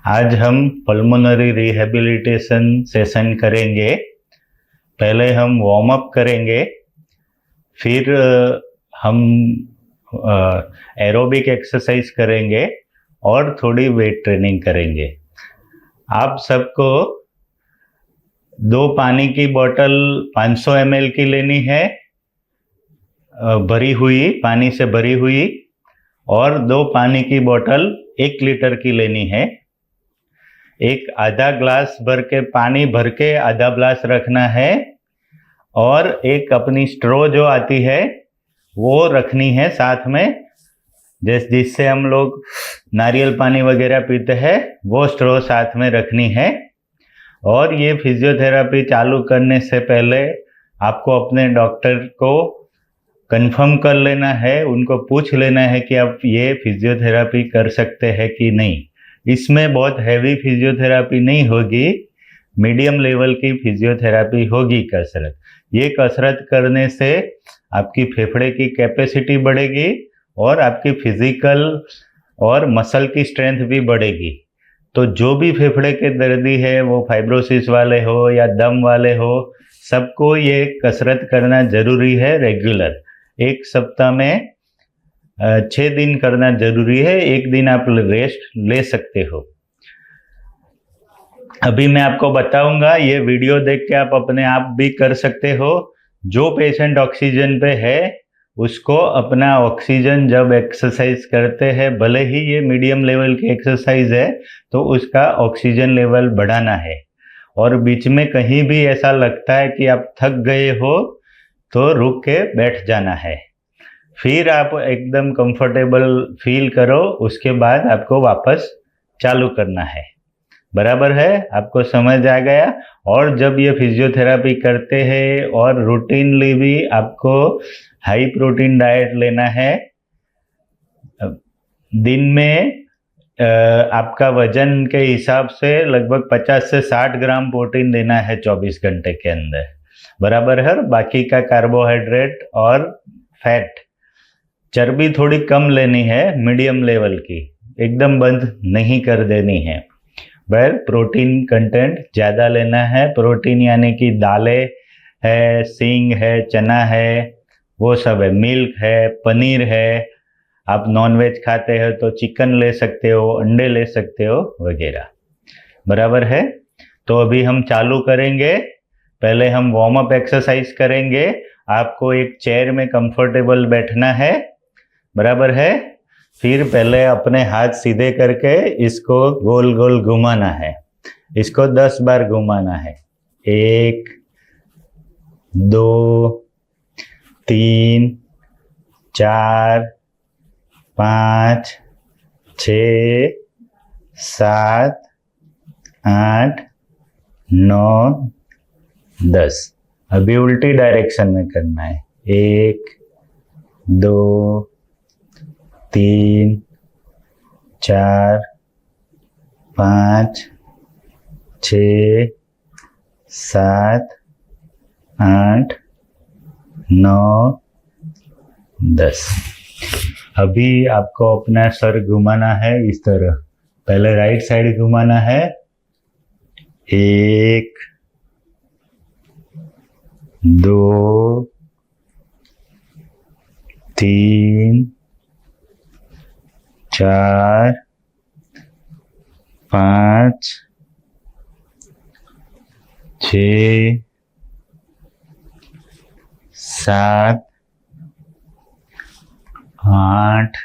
आज हम pulmonary rehabilitation session करेंगे। पहले हम वार्म अप करेंगे, फिर हम एरोबिक एक्सरसाइज करेंगे और थोड़ी वेट ट्रेनिंग करेंगे। आप सबको 2 पानी की बोतल 500 ml की लेनी है, भरी हुई, पानी से भरी हुई, और 2 पानी की बोतल 1 लीटर की लेनी है। एक आधा ग्लास भर के पानी भर के आधा ग्लास रखना है, और एक अपनी स्ट्रॉ जो आती है वो रखनी है साथ में, जिससे हम लोग नारियल पानी वगैरह पीते हैं, वो स्ट्रॉ साथ में रखनी है। और ये फिजियोथेरेपी चालू करने से पहले आपको अपने डॉक्टर को कंफर्म कर लेना है, उनको पूछ लेना है कि आप ये फिजियोथेरेपी कर सकते हैं कि नहीं। इसमें बहुत हैवी फिजियोथेरेपी नहीं होगी, मीडियम लेवल की फिजियोथेरेपी होगी कसरत। ये कसरत करने से आपकी फेफड़े की कैपेसिटी बढ़ेगी और आपकी फिजिकल और मसल की स्ट्रेंथ भी बढ़ेगी। तो जो भी फेफड़े के दर्दी है, वो फाइब्रोसिस वाले हो या दम वाले हो, सबको ये कसरत करना जरूरी है रेगुलर। एक सप्ताह में 6 दिन करना जरूरी है, 1 दिन आप रेस्ट ले सकते हो। अभी मैं आपको बताऊंगा, ये वीडियो देख के आप अपने आप भी कर सकते हो। जो पेशेंट ऑक्सीजन पे है उसको अपना ऑक्सीजन जब एक्सरसाइज करते हैं, भले ही ये मीडियम लेवल की एक्सरसाइज है, तो उसका ऑक्सीजन लेवल बढ़ाना है। और बीच में कहीं भी ऐसा लगता है कि आप थक गए हो तो रुक के बैठ जाना है। फिर आप एकदम कंफर्टेबल फील करो, उसके बाद आपको वापस चालू करना है। बराबर है? आपको समझ आ गया? और जब ये फिजियोथेरेपी करते हैं और रूटीनली भी आपको हाई प्रोटीन डाइट लेना है। दिन में आपका वजन के हिसाब से लगभग 50 से 60 ग्राम प्रोटीन देना है 24 घंटे के अंदर। बराबर है? बाकी का कार्बोहाइड्रेट और फैट, चर्बी थोड़ी कम लेनी है, मीडियम लेवल की, एकदम बंद नहीं कर देनी है। पर प्रोटीन कंटेंट ज़्यादा लेना है। प्रोटीन यानी कि दालें है, सींग है, चना है, वो सब है, मिल्क है, पनीर है। आप नॉनवेज खाते हो तो चिकन ले सकते हो, अंडे ले सकते हो वगैरह। बराबर है? तो अभी हम चालू करेंगे। पहले हम वार्म अप एक्सरसाइज करेंगे। आपको एक चेयर में कंफर्टेबल बैठना है। बराबर है? फिर पहले अपने हाथ सीधे करके इसको गोल गोल घुमाना है। इसको 10 बार घुमाना है। 1, 2, 3, 4, 5, 6, 7, 8, 9, 10। अभी उल्टी डायरेक्शन में करना है। 1, 2, 3, 4, 5, 6, 7, 8, 9, 10। अभी आपको अपना सर घुमाना है इस तरह। पहले राइट साइड घुमाना है। 1, 2, 3, 4, 5, 6, 7, 8,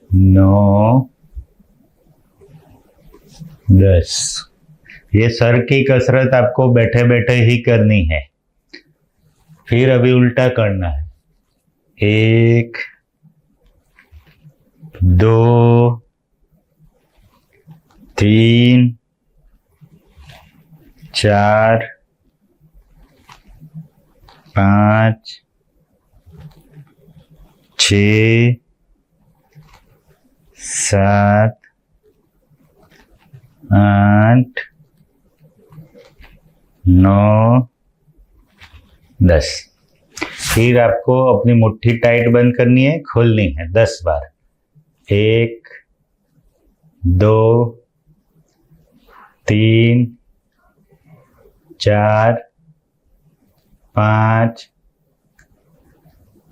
9, 10। ये सर की कसरत आपको बैठे बैठे ही करनी है। फिर अभी उल्टा करना है। 1, 2, 3, 4, 5, 6, 7, 8, 9, 10। फिर आपको अपनी मुट्ठी टाइट बंद करनी है, खोलनी है 10 बार। 1, 2 3 4 5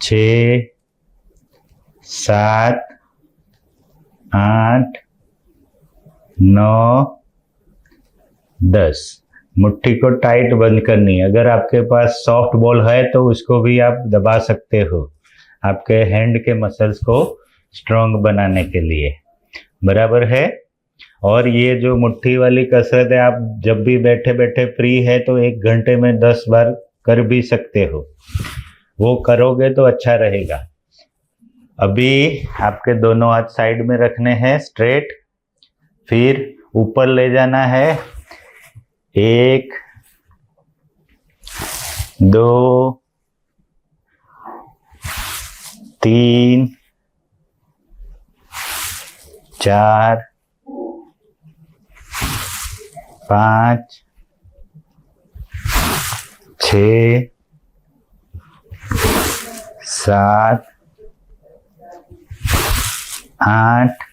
6 7 8 9 10। मुट्ठी को टाइट बंद करनी है। अगर आपके पास सॉफ्ट बॉल है तो उसको भी आप दबा सकते हो, आपके हैंड के मसल्स को स्ट्रॉन्ग बनाने के लिए। बराबर है। और ये जो मुट्ठी वाली कसरत है, आप जब भी बैठे बैठे फ्री है तो 1 घंटे में 10 बार कर भी सकते हो। वो करोगे तो अच्छा रहेगा। अभी आपके दोनों हाथ साइड में रखने हैं स्ट्रेट, फिर ऊपर ले जाना है। 1 2 3 4 5 6 7 8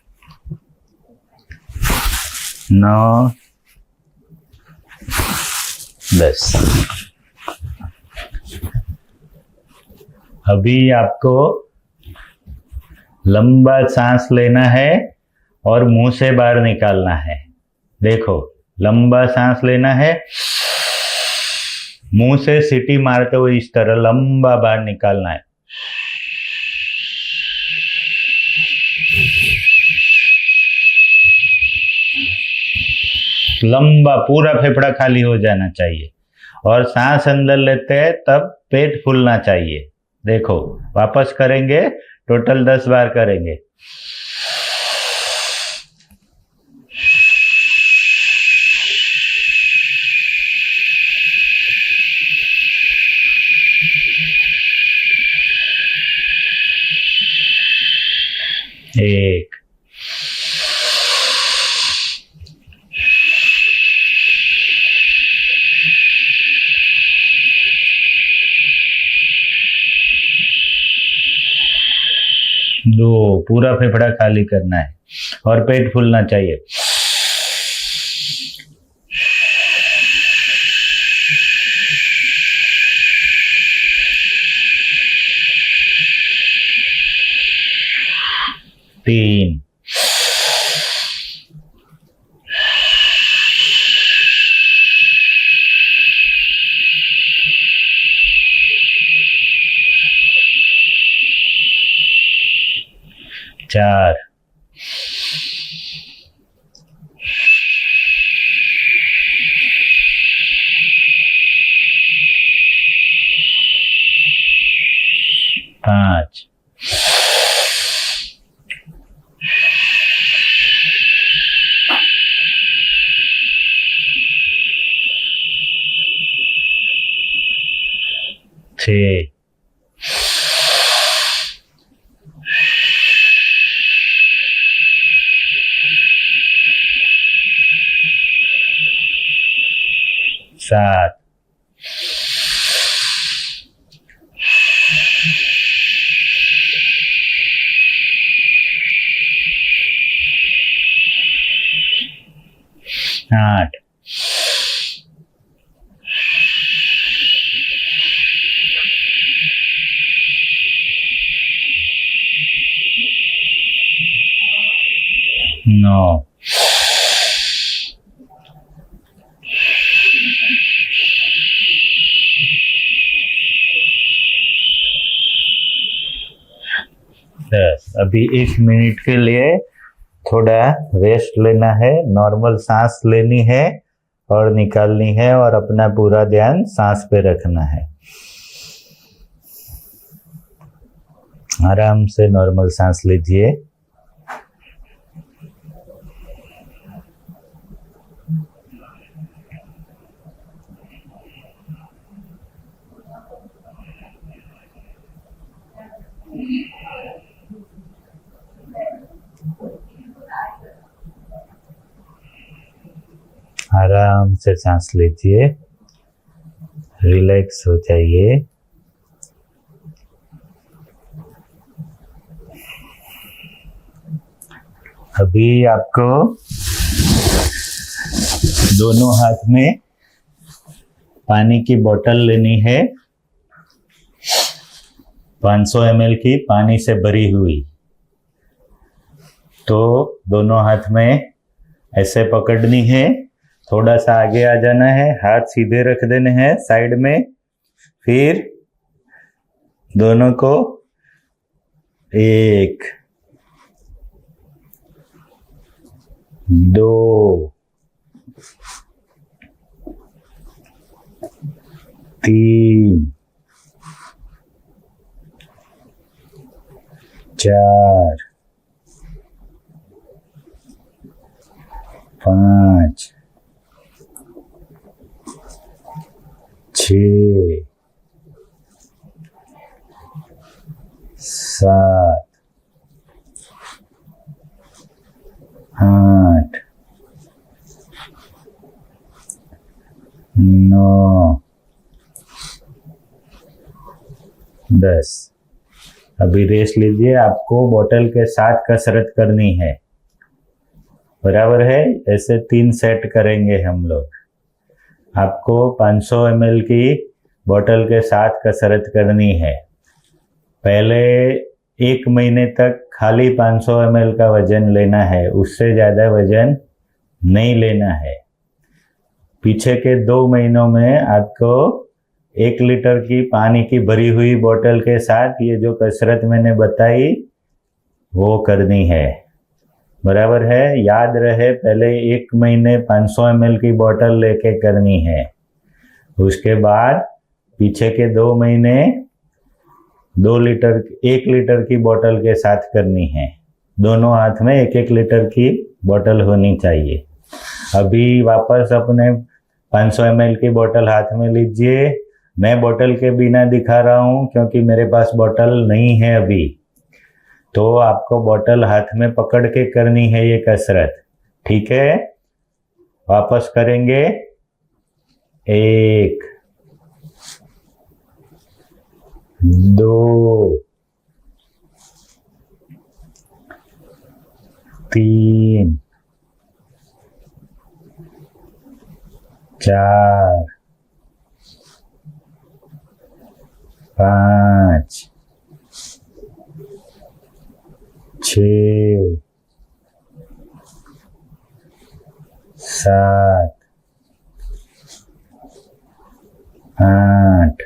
9 10। अभी आपको लंबा सांस लेना है और मुंह से बाहर निकालना है। देखो, लंबा सांस लेना है, मुंह से सीटी मारते हुए इस तरह लंबा बाहर निकालना है। लंबा, पूरा फेफड़ा खाली हो जाना चाहिए। और सांस अंदर लेते हैं तब पेट फूलना चाहिए। देखो, वापस करेंगे, टोटल 10 बार करेंगे। एक, 2, पूरा फेफड़ा खाली करना है और पेट फूलना चाहिए। 3, 4, 5, 6, 7, 8, 9, 10। अभी 1 मिनट के लिए थोड़ा रेस्ट लेना है, नॉर्मल सांस लेनी है और निकालनी है, और अपना पूरा ध्यान सांस पे रखना है। आराम से नॉर्मल सांस लीजिए। आराम से सांस लीजिए, रिलैक्स हो जाइए। अभी आपको दोनों हाथ में पानी की बोतल लेनी है, 500 ml की पानी से भरी हुई। तो दोनों हाथ में ऐसे पकड़नी है, थोड़ा सा आगे आ जाना है, हाथ सीधे रख देने हैं साइड में, फिर दोनों को 1 2 3 4 5 6 7 8 9 10। अभी रेस्ट लीजिए, आपको बोतल के साथ कसरत करनी है, बराबर है। ऐसे 3 सेट करेंगे हम लोग। आपको 500 ml की बोतल के साथ कसरत करनी है। पहले 1 महीने तक खाली 500 ml का वजन लेना है, उससे ज़्यादा वजन नहीं लेना है। पीछे के 2 महीनों में आपको 1 लीटर की पानी की भरी हुई बोतल के साथ ये जो कसरत मैंने बताई वो करनी है, बराबर है। याद रहे, पहले 1 महीने 500 ml की बोतल लेके करनी है, उसके बाद पीछे के 2 महीने 1 लीटर की बोतल के साथ करनी है। दोनों हाथ में 1-1 लीटर की बोतल होनी चाहिए। अभी वापस अपने 500 ml की बोतल हाथ में लीजिए। मैं बोतल के बिना दिखा रहा हूँ क्योंकि मेरे पास बोतल नहीं है अभी, तो आपको बोतल हाथ में पकड़ के करनी है ये कसरत, ठीक है। वापस करेंगे, 1 2 3 4 5 6 7 8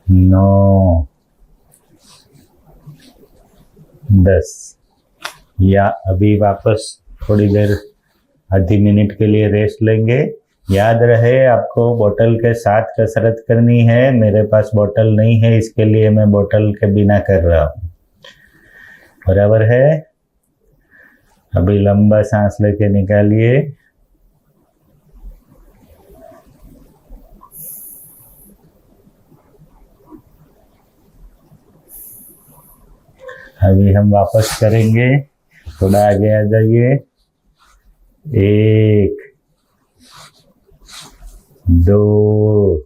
9 10। या अभी वापस थोड़ी देर आधी मिनट के लिए रेस्ट लेंगे। याद रहे, आपको बोतल के साथ कसरत करनी है। मेरे पास बोतल नहीं है, इसके लिए मैं बोतल के बिना कर रहा हूँ, बराबर है। अभी लंबा सांस लेके निकालिए। अभी हम वापस करेंगे, थोड़ा आगे आ जाइए। 1 2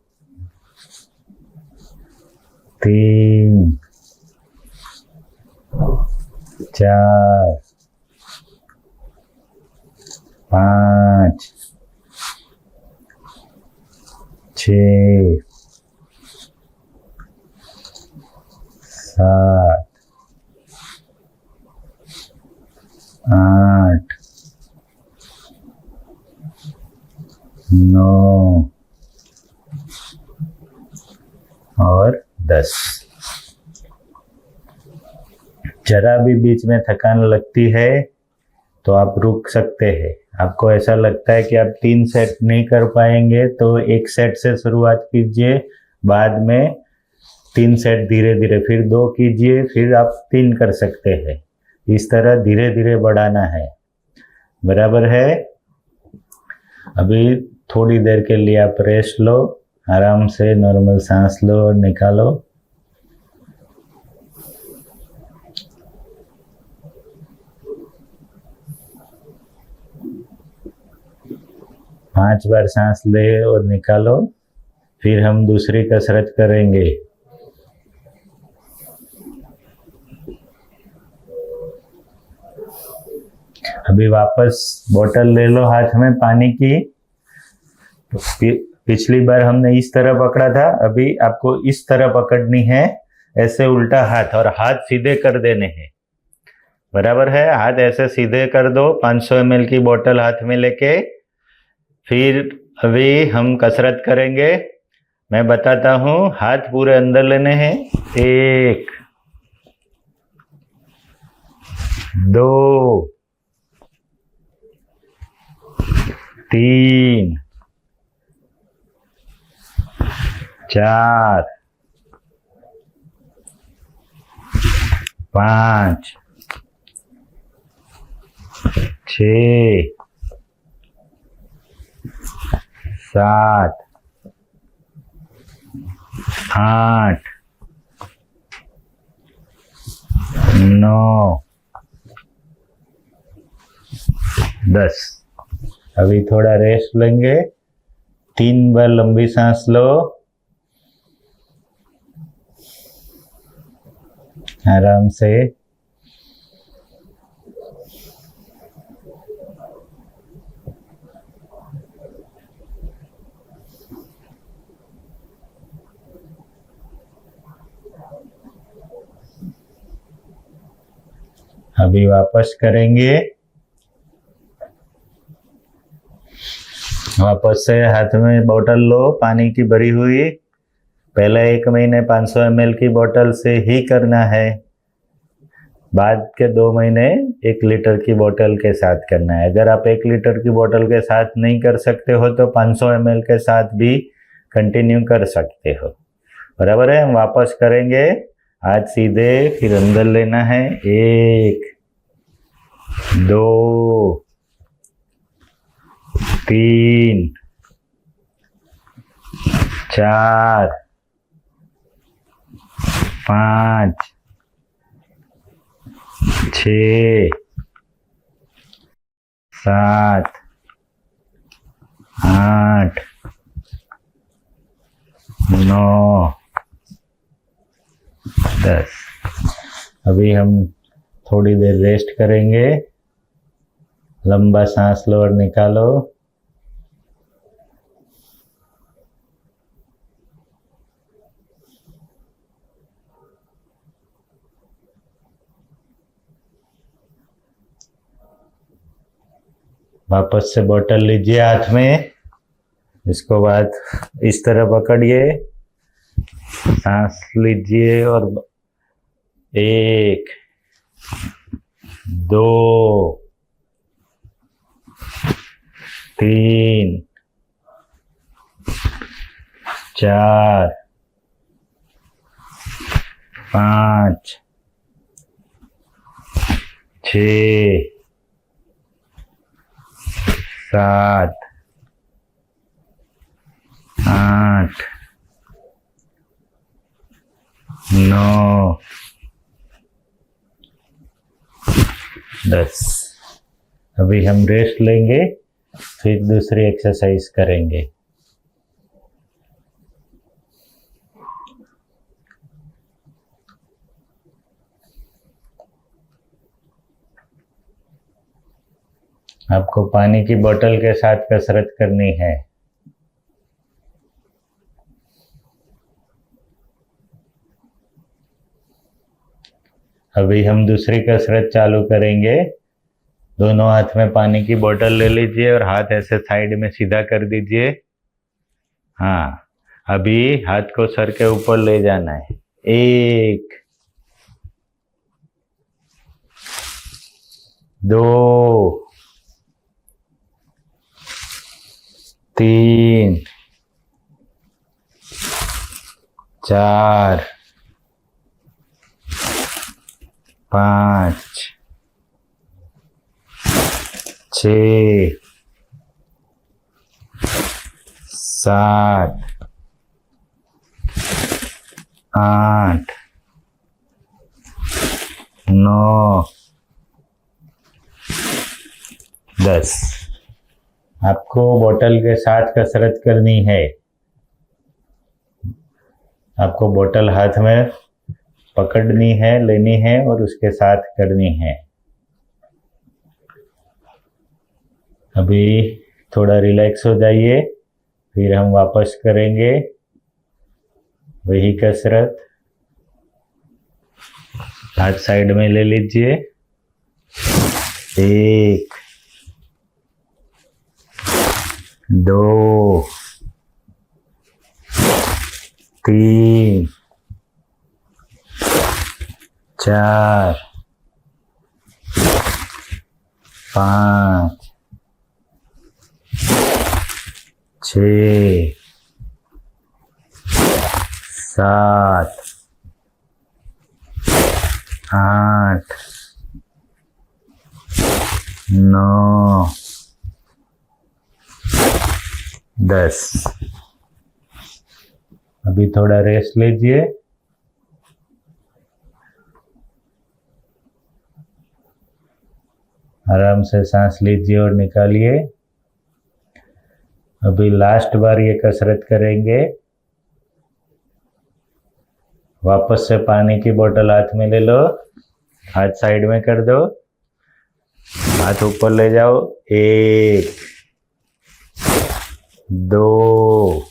3 4 5 6 7 8 9 और 10। जरा भी बीच में थकान लगती है तो आप रुक सकते हैं। आपको ऐसा लगता है कि आप 3 सेट नहीं कर पाएंगे तो 1 सेट से शुरुआत कीजिए, बाद में 3 सेट धीरे धीरे, फिर 2 कीजिए, फिर आप 3 कर सकते हैं। इस तरह धीरे धीरे बढ़ाना है, बराबर है। अभी थोड़ी देर के लिए आप रेस्ट लो, आराम से नॉर्मल सांस लो और निकालो। पांच बार सांस ले और निकालो, फिर हम दूसरी कसरत करेंगे। अभी वापस बोतल ले लो हाथ में पानी की। तो पिछली बार हमने इस तरह पकड़ा था, अभी आपको इस तरह पकड़नी है, ऐसे उल्टा हाथ, और हाथ सीधे कर देने हैं। बराबर है, हाथ ऐसे सीधे कर दो। 500 ml की बोतल हाथ में लेके फिर अभी हम कसरत करेंगे। मैं बताता हूं, हाथ पूरे अंदर लेने हैं। 1 2 3 4 5 6 7 8 9 10। अभी थोड़ा रेस्ट लेंगे। 3 बार लंबी सांस लो, आराम से। अभी वापस करेंगे। वापस से हाथ में बोतल लो पानी की भरी हुई। पहले 1 महीने 500 ml की बोतल से ही करना है, बाद के 2 महीने 1 लीटर की बोतल के साथ करना है। अगर आप 1 लीटर की बोतल के साथ नहीं कर सकते हो तो 500 ml के साथ भी कंटिन्यू कर सकते हो। बराबर है, हम वापस करेंगे। हाथ सीधे, फिर अंदर लेना है। 1 2 3 4 5 6 7 8 9 10। अभी हम थोड़ी देर रेस्ट करेंगे। लंबा सांस लो और निकालो। वापस से बोतल लीजिए हाथ में। इसको बाद इस तरह पकड़िए, सांस लीजिए और 1 2 3 4 5 6 7 8 9 10। अभी हम रेस्ट लेंगे, फिर दूसरी एक्सरसाइज करेंगे। आपको पानी की बोतल के साथ कसरत करनी है। अभी हम दूसरी कसरत चालू करेंगे। दोनों हाथ में पानी की बोतल ले लीजिए और हाथ ऐसे साइड में सीधा कर दीजिए। हाँ, अभी हाथ को सर के ऊपर ले जाना है। 1 2 3 4 5 6 7 8 9 10। आपको बोतल के साथ कसरत करनी है। आपको बोतल हाथ में पकड़नी है, लेनी है और उसके साथ करनी है। अभी थोड़ा रिलैक्स हो जाइए, फिर हम वापस करेंगे वही कसरत। हाथ साइड में ले लीजिए। 1 2 3 4 5 6 7 8 9 10। अभी थोड़ा रेस्ट लीजिए। आराम से सांस लीजिए और निकालिए। अभी लास्ट बार ये कसरत करेंगे। वापस से पानी की बोतल हाथ में ले लो, हाथ साइड में कर दो, हाथ ऊपर ले जाओ। 1 2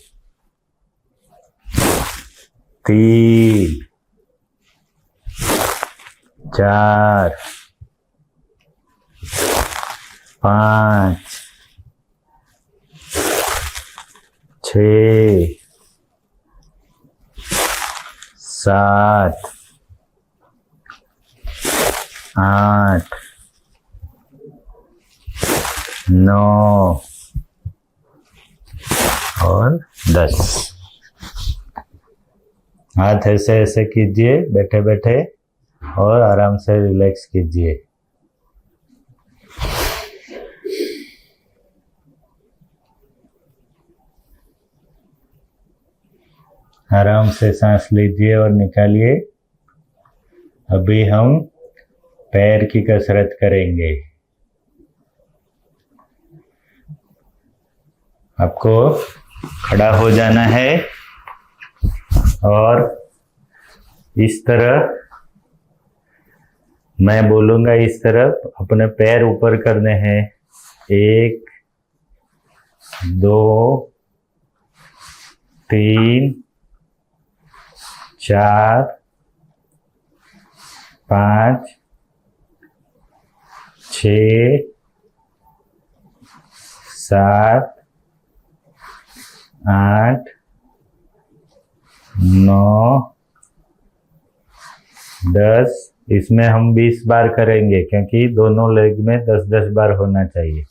3 4 5 6 7 8 9 और 10। हाथ ऐसे ऐसे कीजिए बैठे बैठे और आराम से रिलैक्स कीजिए। आराम से सांस लीजिए और निकालिए। अभी हम पैर की कसरत करेंगे। आपको खड़ा हो जाना है और इस तरह, मैं बोलूंगा इस तरफ अपने पैर ऊपर करने हैं। 1 2 3 4 5 6 7 8 9 10। इसमें हम 20 बार करेंगे क्योंकि दोनों लेग में 10-10 बार होना चाहिए।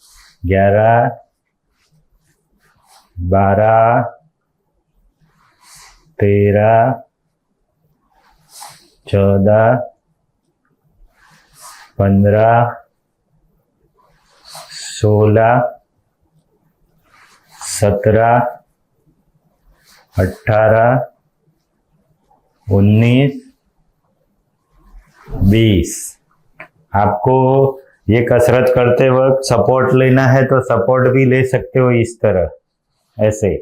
11 12 13 14 15 16 17 18 19 20। आपको ये कसरत करते वक्त सपोर्ट लेना है तो सपोर्ट भी ले सकते हो, इस तरह ऐसे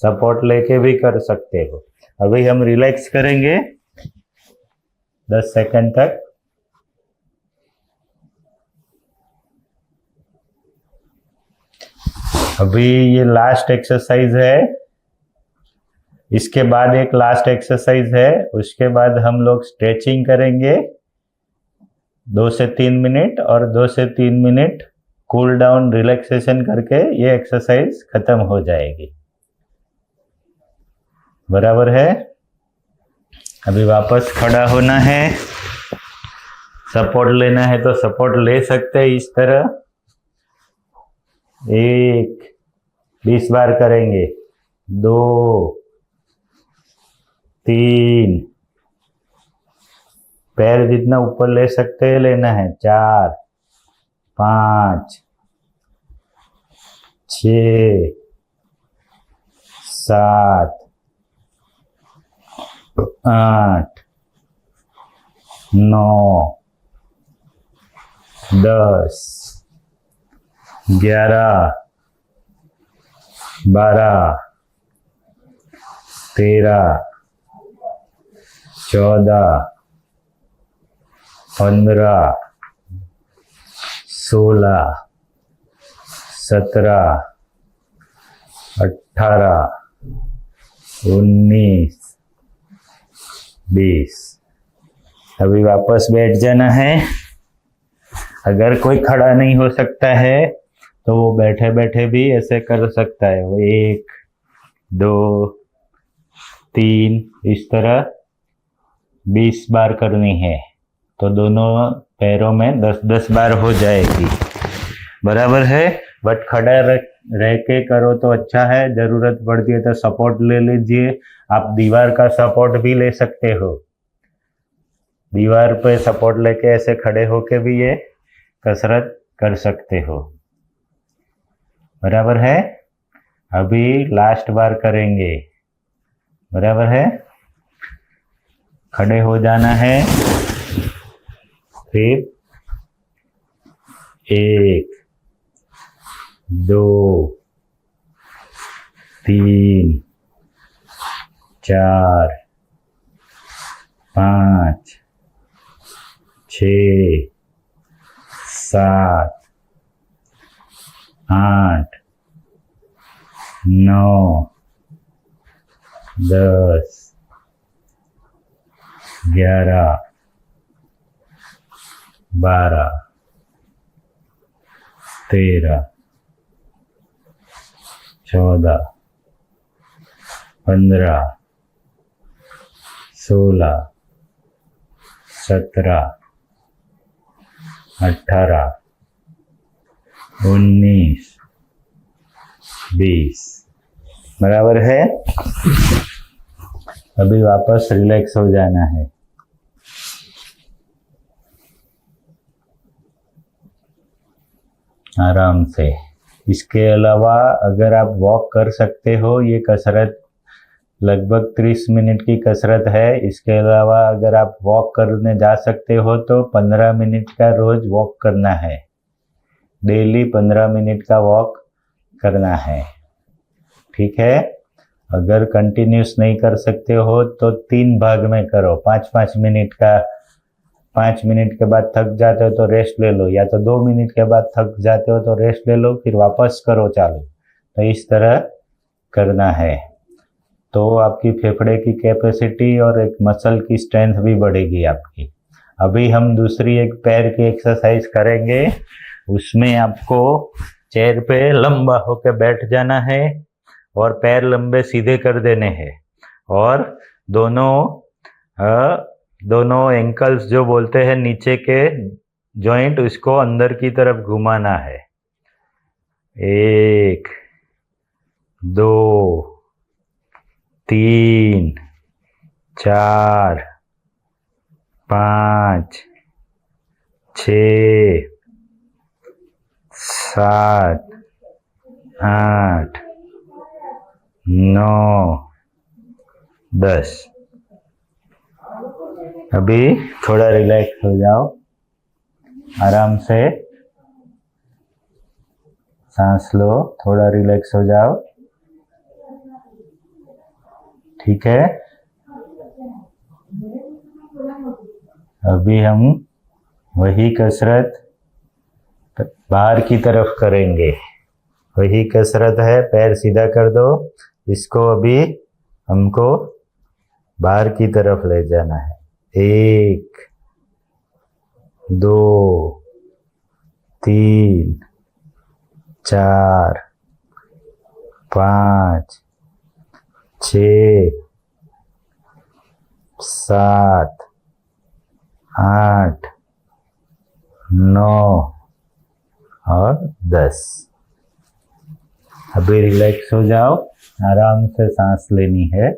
सपोर्ट लेके भी कर सकते हो। अभी हम रिलैक्स करेंगे 10 सेकंड तक। अभी ये लास्ट एक्सरसाइज है, इसके बाद एक लास्ट एक्सरसाइज है, उसके बाद हम लोग स्ट्रेचिंग करेंगे 2 से 3 मिनट और 2 से 3 मिनट कूल डाउन रिलैक्सेशन करके ये एक्सरसाइज खत्म हो जाएगी। बराबर है। अभी वापस खड़ा होना है। सपोर्ट लेना है तो सपोर्ट ले सकते हैं इस तरह। 1 20 बार करेंगे। 2 3 पैर जितना ऊपर ले सकते हैं लेना है। 4 5 6 7 8 9 10 11 12 13 14 15 16 17, 18, 19, 20। अभी वापस बैठ जाना है। अगर कोई खड़ा नहीं हो सकता है तो वो बैठे बैठे भी ऐसे कर सकता है। वो 1, 2, 3 इस तरह 20 बार करनी है, तो दोनों पैरों में 10-10 बार हो जाएगी। बराबर है। बट खड़ा रह के करो तो अच्छा है। जरूरत पड़ती है तो सपोर्ट ले लीजिए। आप दीवार का सपोर्ट भी ले सकते हो। दीवार पे सपोर्ट लेके ऐसे खड़े होके भी ये कसरत कर सकते हो। बराबर है। अभी लास्ट बार करेंगे। बराबर है। खड़े हो जाना है। फिर 1, 2, 3, 4, 5, 6, 7, 8, 9, 10, 11, 12, 13, 14, 15, 16, 17, 18, 19, 20। बराबर है। अभी वापस रिलैक्स हो जाना है। आराम से। इसके अलावा अगर आप वॉक कर सकते हो, ये कसरत लगभग 30 मिनट की कसरत है। इसके अलावा अगर आप वॉक करने जा सकते हो तो 15 मिनट का रोज वॉक करना है। डेली 15 मिनट का वॉक करना है। ठीक है। अगर कंटिन्यूस नहीं कर सकते हो तो 3 भाग में करो। 5-5 मिनट का। 5 मिनट के बाद थक जाते हो तो रेस्ट ले लो, या तो 2 मिनट के बाद थक जाते हो तो रेस्ट ले लो, फिर वापस करो चालू। तो इस तरह करना है। तो आपकी फेफड़े की कैपेसिटी और एक मसल की स्ट्रेंथ भी बढ़ेगी आपकी। अभी हम दूसरी एक पैर की एक्सरसाइज करेंगे। उसमें आपको चेयर पे लंबा होकर बैठ जाना है और पैर लंबे सीधे कर देने हैं, और दोनों एंकल्स जो बोलते हैं नीचे के जॉइंट, उसको अंदर की तरफ घुमाना है। 1, 2, 3, 4, 5, 6, 7, 8, 9, 10। अभी थोड़ा रिलैक्स हो जाओ। आराम से सांस लो, थोड़ा रिलैक्स हो जाओ। ठीक है। अभी हम वही कसरत बाहर की तरफ करेंगे। वही कसरत है। पैर सीधा कर दो। इसको अभी हमको बाहर की तरफ ले जाना है। 1, 2, 3, 4, 5, 6, 7, 8, 9 और 10। अभी रिलैक्स हो जाओ। आराम से सांस लेनी है।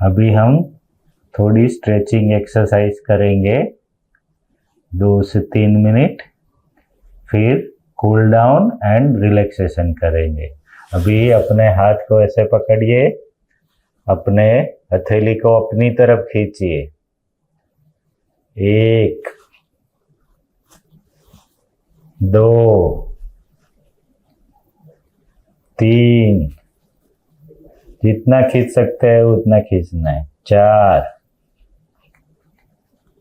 अभी हम थोड़ी स्ट्रेचिंग एक्सरसाइज करेंगे 2 से 3 मिनट, फिर कूल डाउन एंड रिलैक्सेशन करेंगे। अभी अपने हाथ को ऐसे पकड़िए, अपने हथेली को अपनी तरफ खींचिए। 1, 2, 3, जितना खींच सकते हैं उतना खींचना है। 4,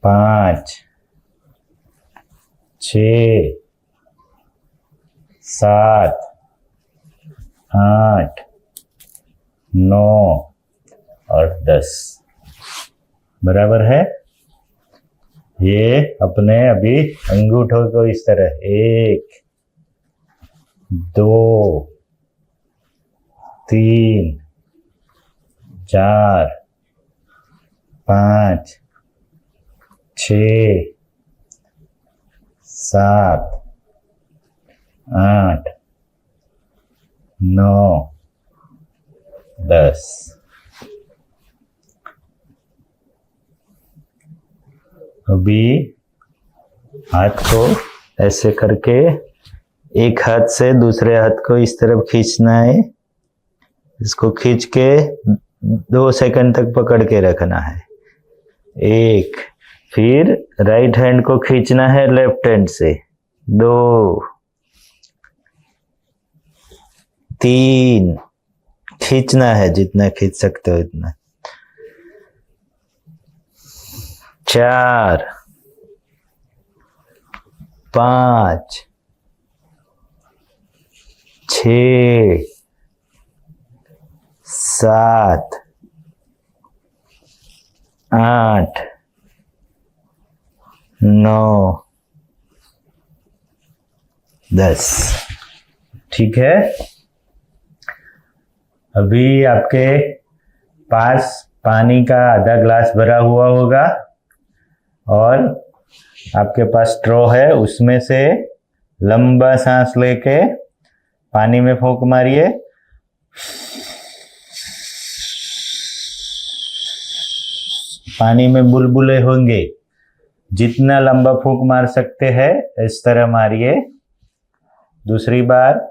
5, 6, 7, 8, 9 और 10। बराबर है। ये अपने अभी अंगूठों को इस तरह 1, 2, 3, 4, 5, 6, 7, 8, 9, 10। अभी हाथ को ऐसे करके एक हाथ से दूसरे हाथ को इस तरफ खींचना है। इसको खींच के 2 सेकंड तक पकड़ के रखना है। 1, फिर राइट हैंड को खींचना है लेफ्ट हैंड से। 2, 3, खींचना है जितना खींच सकते हो इतना। 4, 5, 6, 7, 8, 9, 10। ठीक है। अभी आपके पास पानी का आधा ग्लास भरा हुआ होगा और आपके पास स्ट्रॉ है, उसमें से लंबा सांस लेके पानी में फूंक मारिए। पानी में बुलबुले होंगे। जितना लंबा फूंक मार सकते हैं इस तरह मारिए। दूसरी बार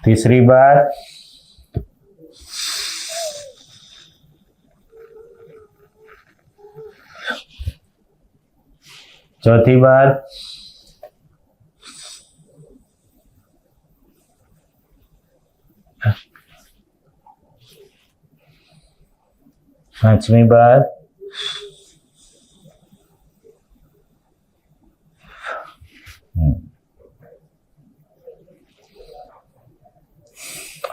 तीसरी बार चौथी बार पांचवी बार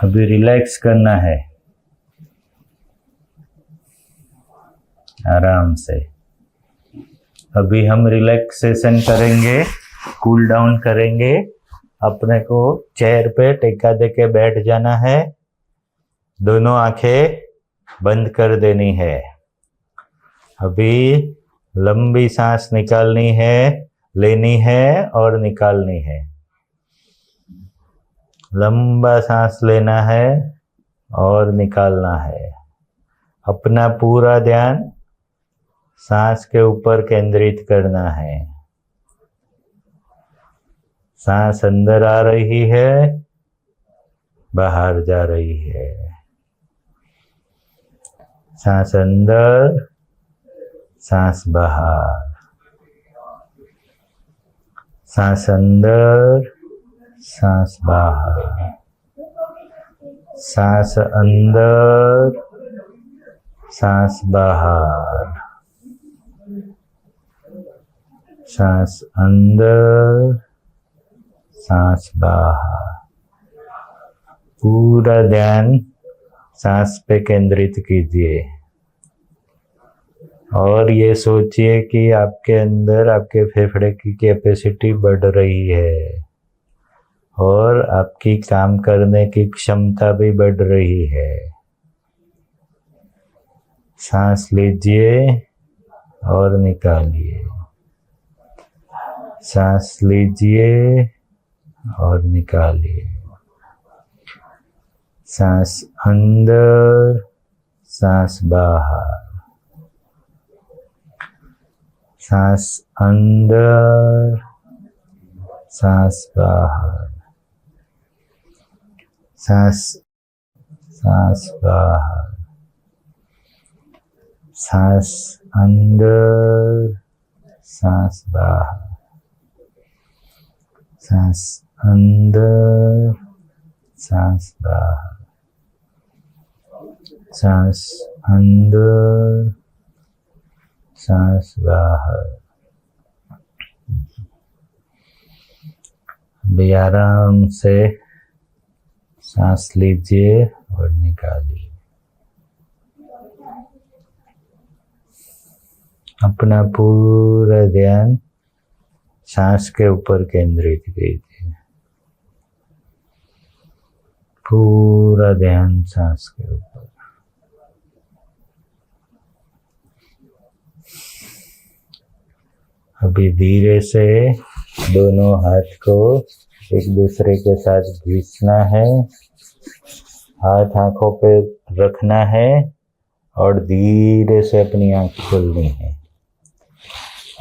अभी रिलैक्स करना है आराम से। अभी हम रिलैक्सेशन करेंगे, कूल डाउन करेंगे। अपने को चेयर पे टेका देके बैठ जाना है। दोनों आंखें बंद कर देनी है। अभी लंबी सांस निकालनी है, लेनी है और निकालनी है। लंबा सांस लेना है और निकालना है। अपना पूरा ध्यान सांस के ऊपर केंद्रित करना है। सांस अंदर आ रही है, बाहर जा रही है। सांस अंदर, सांस बाहर। सांस अंदर, सांस बाहर। सांस अंदर, सांस बाहर। सांस अंदर, सांस बाहर। पूरा ध्यान सांस पे केंद्रित कीजिए और ये सोचिए कि आपके अंदर आपके फेफड़े की कैपेसिटी बढ़ रही है और आपकी काम करने की क्षमता भी बढ़ रही है। सांस लीजिए और निकालिए। सांस लीजिए और निकालिए। सांस अंदर, सांस बाहर। सांस अंदर, सांस बाहर। सांस बाहर। सांस अंदर, सांस बाहर। सांस अंदर, सांस बाहर। सांस अंदर, सांस बाहर। अभी आराम से सांस लीजिए और निकालिए। अपना पूरा ध्यान सांस के ऊपर केंद्रित कीजिए। पूरा ध्यान सांस के ऊपर। अभी धीरे से दोनों हाथ को एक दूसरे के साथ घिसना है, हाथ आंखों पे रखना है और धीरे से अपनी आंख खोलनी है।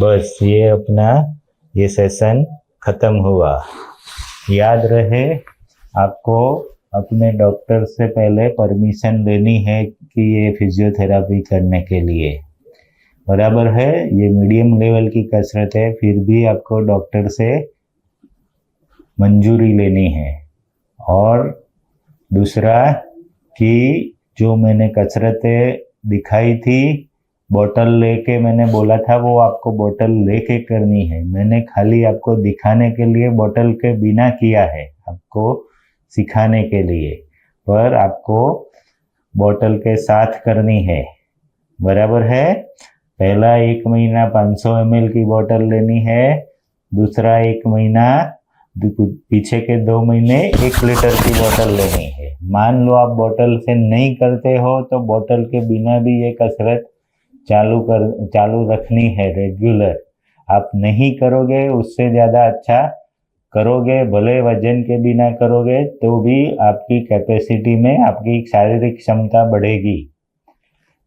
बस ये अपना ये सेशन खत्म हुआ। याद रहे आपको अपने डॉक्टर से पहले परमिशन लेनी है कि ये फिजियोथेरापी करने के लिए, बराबर है। ये मीडियम लेवल की कसरत है, फिर भी आपको डॉक्टर से मंजूरी लेनी है। और दूसरा कि जो मैंने कसरतें दिखाई थी, बोतल लेके मैंने बोला था, वो आपको बोतल लेके करनी है। मैंने खाली आपको दिखाने के लिए बोतल के बिना किया है, आपको सिखाने के लिए, पर आपको बोतल के साथ करनी है, बराबर है। पहला 1 महीना 500 ml की बोतल लेनी है, दूसरा 1 महीना, पीछे के 2 महीने 1 लीटर की बोतल लेनी है। मान लो आप बोतल से नहीं करते हो तो बोतल के बिना भी ये कसरत चालू रखनी है रेगुलर। आप नहीं करोगे, उससे ज़्यादा अच्छा करोगे, भले वजन के बिना करोगे तो भी आपकी कैपेसिटी में आपकी शारीरिक क्षमता बढ़ेगी,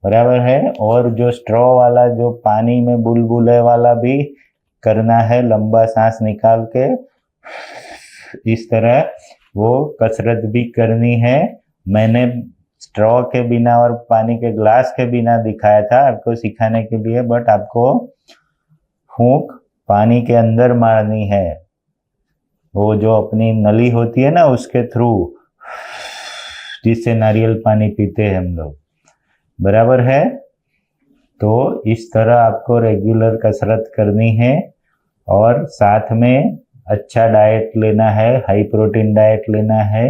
बराबर है। और जो स्ट्रॉ वाला, जो पानी में बुलबुले वाला भी करना है, लंबा सांस निकाल के इस तरह वो कसरत भी करनी है। मैंने स्ट्रॉ के बिना और पानी के ग्लास के बिना दिखाया था आपको सिखाने के लिए, बट आपको फूंक पानी के अंदर मारनी है, वो जो अपनी नली होती है ना उसके थ्रू, जिससे नारियल पानी पीते हैं हम लोग, बराबर है। तो इस तरह आपको रेगुलर कसरत करनी है और साथ में अच्छा डाइट लेना है, हाई प्रोटीन डाइट लेना है।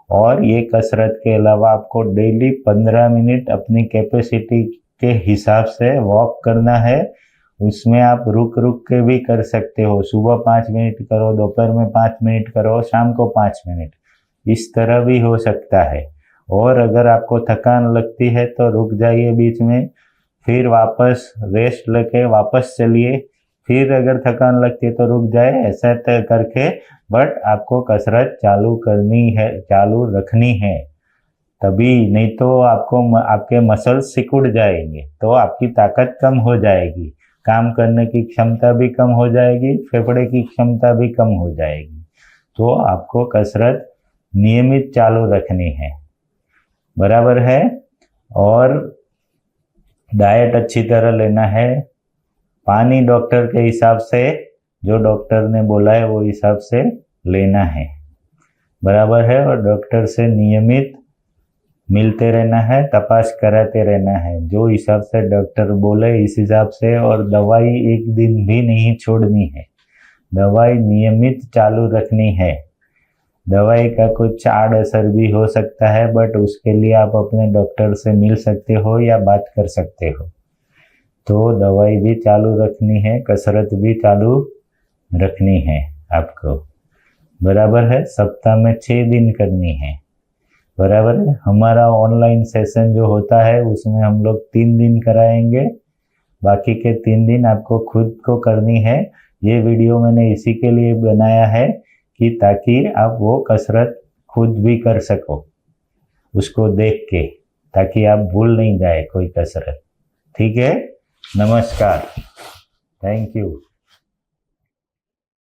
और ये कसरत के अलावा आपको डेली 15 मिनट अपनी कैपेसिटी के हिसाब से वॉक करना है। उसमें आप रुक के भी कर सकते हो, सुबह 5 मिनट करो, दोपहर में 5 मिनट करो, शाम को 5 मिनट, इस तरह भी हो सकता है। और अगर आपको थकान लगती है तो रुक जाइए बीच में, फिर वापस रेस्ट लेके वापस चलिए, फिर अगर थकान लगती है तो रुक जाए, ऐसा करके बट आपको कसरत चालू करनी है, चालू रखनी है तभी, नहीं तो आपके मसल्स सिकुड़ जाएंगे, तो आपकी ताकत कम हो जाएगी, काम करने की क्षमता भी कम हो जाएगी, फेफड़े की क्षमता भी कम हो जाएगी। तो आपको कसरत नियमित चालू रखनी है, बराबर है। और डाइट अच्छी तरह लेना है, पानी डॉक्टर के हिसाब से, जो डॉक्टर ने बोला है वो हिसाब से लेना है, बराबर है। और डॉक्टर से नियमित मिलते रहना है, तपास कराते रहना है, जो हिसाब से डॉक्टर बोले इस हिसाब से। और दवाई एक दिन भी नहीं छोड़नी है, दवाई नियमित चालू रखनी है। दवाई का कुछ आड़ असर भी हो सकता है, बट उसके लिए आप अपने डॉक्टर से मिल सकते हो या बात कर सकते हो। तो दवाई भी चालू रखनी है, कसरत भी चालू रखनी है आपको, बराबर है। सप्ताह में 6 दिन करनी है, बराबर है। हमारा ऑनलाइन सेशन जो होता है उसमें हम लोग 3 दिन कराएंगे, बाकी के 3 दिन आपको खुद को करनी है। ये वीडियो मैंने इसी के लिए बनाया है कि ताकि आप वो कसरत खुद भी कर सको, उसको देख के, ताकि आप भूल नहीं जाए कोई कसरत, ठीक है। नमस्कार, थैंक यू।